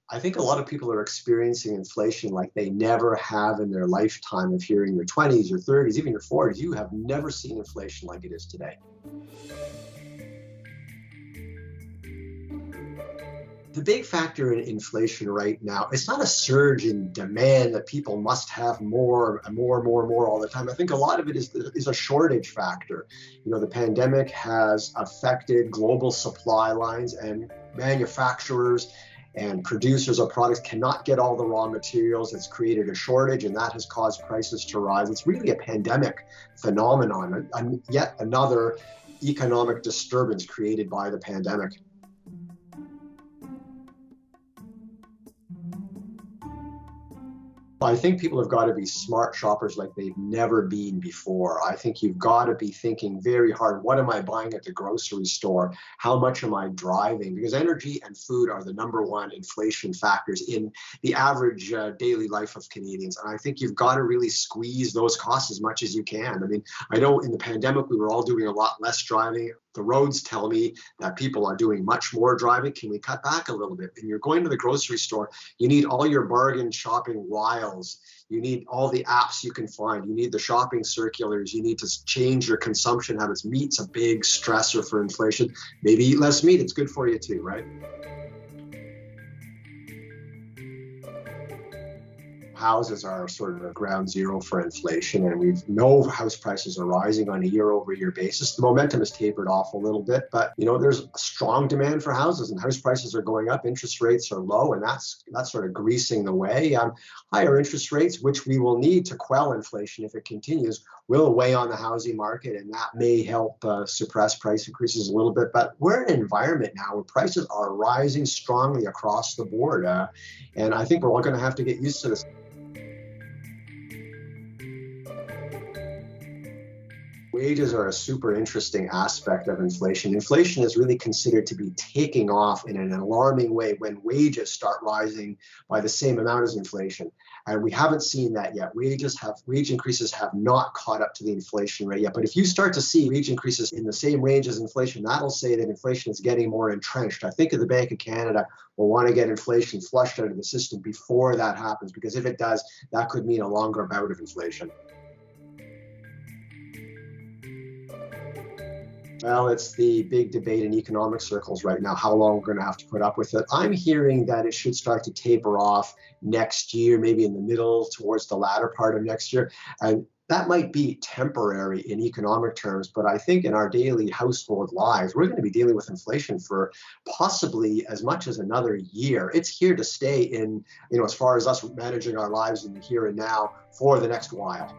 I think a lot of people are experiencing inflation like they never have in their lifetime. If you're in your 20s, your 30s, even your 40s, you have never seen inflation like it is today. The big factor in inflation right now, it's not a surge in demand that people must have more and more and more and more all the time. I think a lot of it is a shortage factor. The pandemic has affected global supply lines, and manufacturers and producers of products cannot get all the raw materials. It's created a shortage, and that has caused prices to rise. It's really a pandemic phenomenon, and yet another economic disturbance created by the pandemic. I think people have got to be smart shoppers like they've never been before. I think you've got to be thinking very hard. What am I buying at the grocery store? How much am I driving? Because energy and food are the number one inflation factors in the average daily life of Canadians. And I think you've got to really squeeze those costs as much as you can. I mean, I know in the pandemic, we were all doing a lot less driving. The roads tell me that people are doing much more driving. Can we cut back a little bit? And you're going to the grocery store, you need all your bargain shopping wiles. You need all the apps you can find. You need the shopping circulars. You need to change your consumption habits. Meat's a big stressor for inflation. Maybe eat less meat. It's good for you too, right? Houses are sort of ground zero for inflation, and we know house prices are rising on a year-over-year basis. The momentum has tapered off a little bit, but there's a strong demand for houses, and house prices are going up. Interest rates are low, and that's sort of greasing the way. Higher interest rates, which we will need to quell inflation if it continues, will weigh on the housing market, and that may help suppress price increases a little bit. But we're in an environment now where prices are rising strongly across the board, and I think we're all going to have to get used to this. Wages are a super interesting aspect of inflation. Inflation is really considered to be taking off in an alarming way when wages start rising by the same amount as inflation. And we haven't seen that yet. Wage increases have not caught up to the inflation rate yet. But if you start to see wage increases in the same range as inflation, that'll say that inflation is getting more entrenched. I think the Bank of Canada will want to get inflation flushed out of the system before that happens, because if it does, that could mean a longer bout of inflation. Well, it's the big debate in economic circles right now, how long we're going to have to put up with it. I'm hearing that it should start to taper off next year, maybe in the middle towards the latter part of next year. And that might be temporary in economic terms, but I think in our daily household lives, we're going to be dealing with inflation for possibly as much as another year. It's here to stay as far as us managing our lives in the here and now for the next while.